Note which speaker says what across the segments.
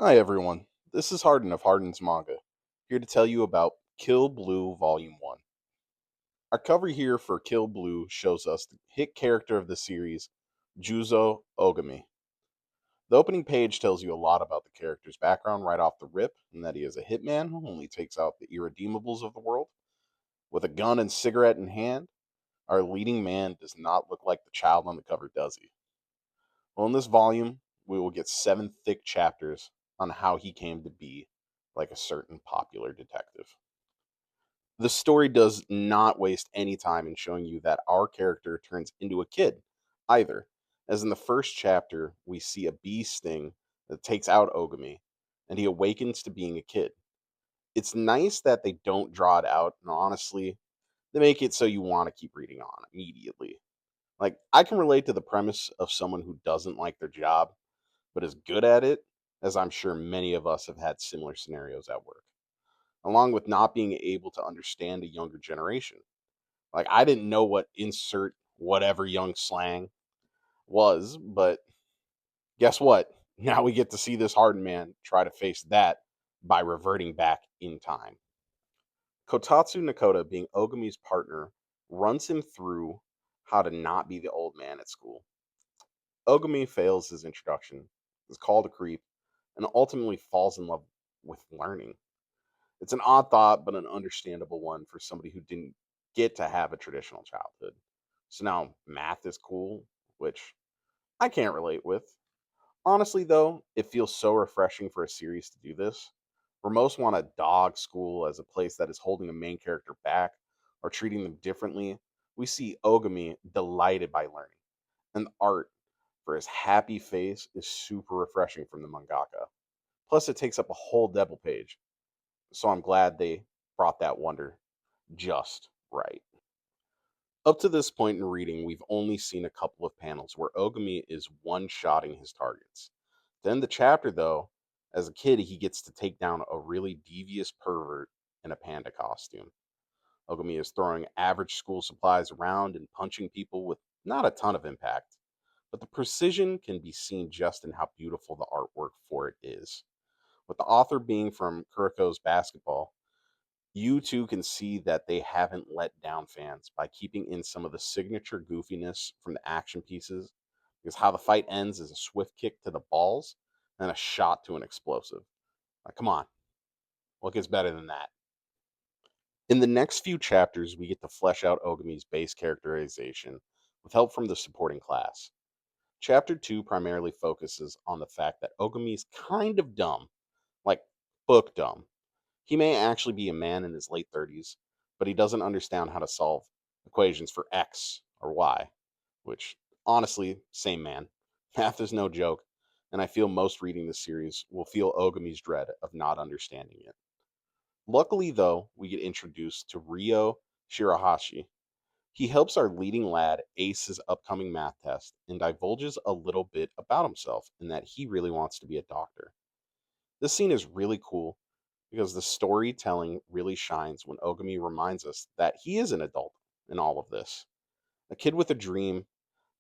Speaker 1: Hi everyone, this is Harden of Harden's Manga, here to tell you about Kill Blue Volume 1. Our cover here for Kill Blue shows us the hit character of the series, Juzo Ogami. The opening page tells you a lot about the character's background right off the rip, and that he is a hitman who only takes out the irredeemables of the world. With a gun and cigarette in hand, our leading man does not look like the child on the cover, does he? Well, in this volume, we will get 7 thick chapters on how he came to be like a certain popular detective. The story does not waste any time in showing you that our character turns into a kid either. As in the first chapter, we see a bee sting that takes out Ogami, and he awakens to being a kid. It's nice that they don't draw it out, and honestly, they make it so you want to keep reading on immediately. Like, I can relate to the premise of someone who doesn't like their job but is good at it, as I'm sure many of us have had similar scenarios at work, along with not being able to understand a younger generation. Like, I didn't know what insert whatever young slang was, but guess what? Now we get to see this hardened man try to face that by reverting back in time. Kotatsu Nakota, being Ogami's partner, runs him through how to not be the old man at school. Ogami fails his introduction, is called a creep, and ultimately falls in love with learning. It's an odd thought, but an understandable one for somebody who didn't get to have a traditional childhood. So now math is cool, which I can't relate with. Honestly, though, it feels so refreshing for a series to do this, where most want to dog school as a place that is holding a main character back or treating them differently. We see Ogami delighted by learning, and the art for his happy face is super refreshing from the mangaka. Plus, it takes up a whole double page, so I'm glad they brought that wonder just right. Up to this point in reading, we've only seen a couple of panels where Ogami is one-shotting his targets. Then the chapter, though, as a kid, he gets to take down a really devious pervert in a panda costume. Ogami is throwing average school supplies around and punching people with not a ton of impact, but the precision can be seen just in how beautiful the artwork for it is. With the author being from Kuriko's Basketball, you too can see that they haven't let down fans by keeping in some of the signature goofiness from the action pieces, because how the fight ends is a swift kick to the balls and a shot to an explosive. Like, come on, what gets better than that? In the next few chapters, we get to flesh out Ogami's base characterization with help from the supporting class. Chapter 2 primarily focuses on the fact that Ogami's kind of dumb, like book dumb. He may actually be a man in his late 30s, but he doesn't understand how to solve equations for X or Y, which, honestly, same man. Math is no joke, and I feel most reading this series will feel Ogami's dread of not understanding it. Luckily, though, we get introduced to Ryo Shirahashi. He helps our leading lad ace his upcoming math test and divulges a little bit about himself in that he really wants to be a doctor. This scene is really cool because the storytelling really shines when Ogami reminds us that he is an adult in all of this. A kid with a dream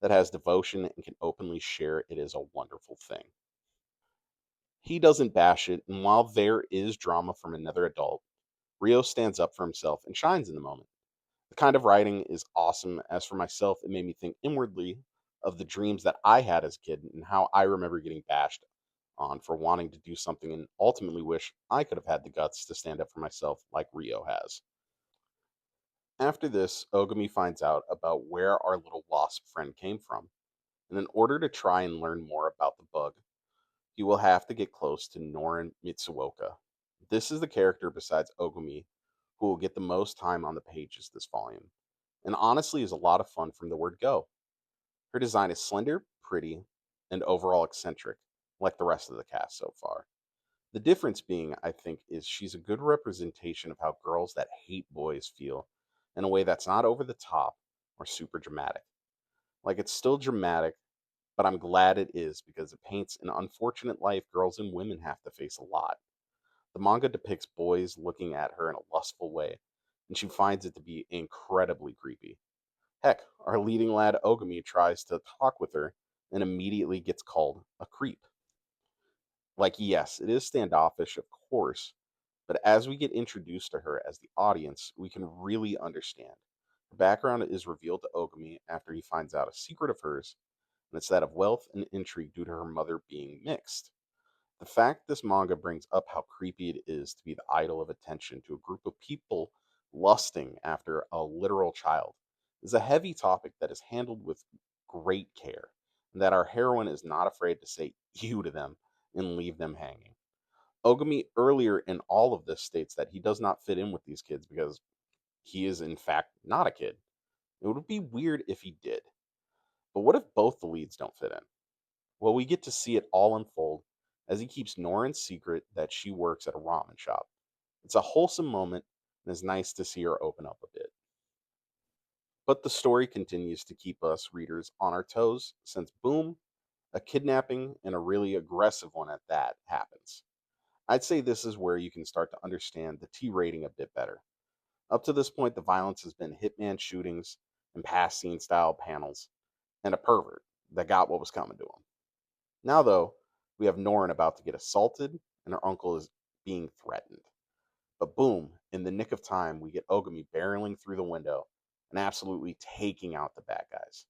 Speaker 1: that has devotion and can openly share it is a wonderful thing. He doesn't bash it, and while there is drama from another adult, Rio stands up for himself and shines in the moment. The kind of writing is awesome. As for myself, it made me think inwardly of the dreams that I had as a kid and how I remember getting bashed on for wanting to do something and ultimately wish I could have had the guts to stand up for myself like Rio has. After this, Ogami finds out about where our little wasp friend came from, and in order to try and learn more about the bug, he will have to get close to Norin Mitsuoka. This is the character besides Ogami who will get the most time on the pages this volume, and honestly is a lot of fun from the word go. Her design is slender, pretty, and overall eccentric, like the rest of the cast so far. The difference being, I think, is she's a good representation of how girls that hate boys feel in a way that's not over the top or super dramatic. Like, it's still dramatic, but I'm glad it is because it paints an unfortunate life girls and women have to face a lot. The manga depicts boys looking at her in a lustful way, and she finds it to be incredibly creepy. Heck, our leading lad Ogami tries to talk with her and immediately gets called a creep. Like, yes, it is standoffish, of course, but as we get introduced to her as the audience, we can really understand. The background is revealed to Ogami after he finds out a secret of hers, and it's that of wealth and intrigue due to her mother being mixed. The fact this manga brings up how creepy it is to be the idol of attention to a group of people lusting after a literal child is a heavy topic that is handled with great care, and that our heroine is not afraid to say you to them and leave them hanging. Ogami earlier in all of this states that he does not fit in with these kids because he is in fact not a kid. It would be weird if he did. But what if both the leads don't fit in? Well, we get to see it all unfold as he keeps Norin's secret that she works at a ramen shop. It's a wholesome moment and it's nice to see her open up a bit. But the story continues to keep us readers on our toes since boom, a kidnapping and a really aggressive one at that happens. I'd say this is where you can start to understand the T rating a bit better. Up to this point, the violence has been hitman shootings and past scene style panels, and a pervert that got what was coming to him. Now, though, we have Norin about to get assaulted, and her uncle is being threatened. But boom, in the nick of time, we get Ogami barreling through the window and absolutely taking out the bad guys.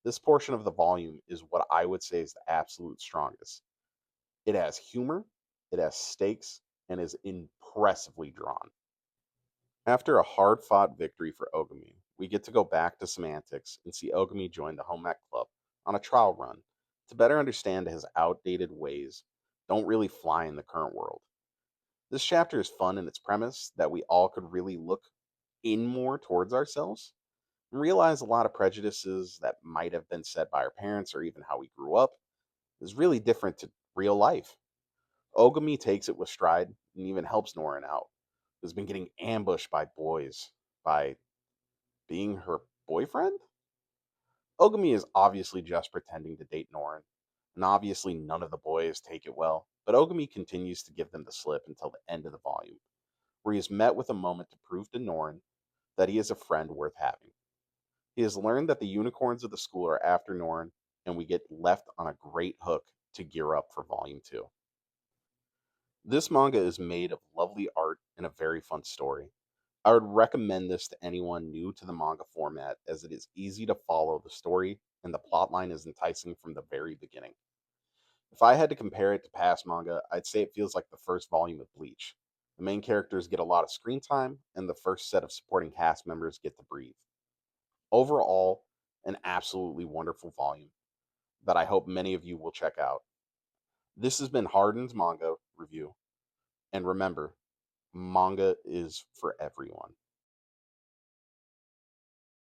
Speaker 1: This portion of the volume is what I would say is the absolute strongest. It has humor, it has stakes, and is impressively drawn. After a hard fought victory for Ogami, we get to go back to semantics and see Ogami join the Home Ec Club on a trial run to better understand his outdated ways don't really fly in the current world. This chapter is fun in its premise that we all could really look in more towards ourselves and realize a lot of prejudices that might have been said by our parents or even how we grew up is really different to real life. Ogami takes it with stride and even helps Norin out, who's been getting ambushed by boys by being her boyfriend? Ogami is obviously just pretending to date Norin, and obviously none of the boys take it well, but Ogami continues to give them the slip until the end of the volume, where he is met with a moment to prove to Norin that he is a friend worth having. He has learned that the unicorns of the school are after Norin, and we get left on a great hook to gear up for volume 2. This manga is made of lovely art and a very fun story. I would recommend this to anyone new to the manga format as it is easy to follow the story and the plotline is enticing from the very beginning. If I had to compare it to past manga, I'd say it feels like the first volume of Bleach. The main characters get a lot of screen time, and the first set of supporting cast members get to breathe. Overall, an absolutely wonderful volume that I hope many of you will check out. This has been Harden's Manga Review, and remember, manga is for everyone.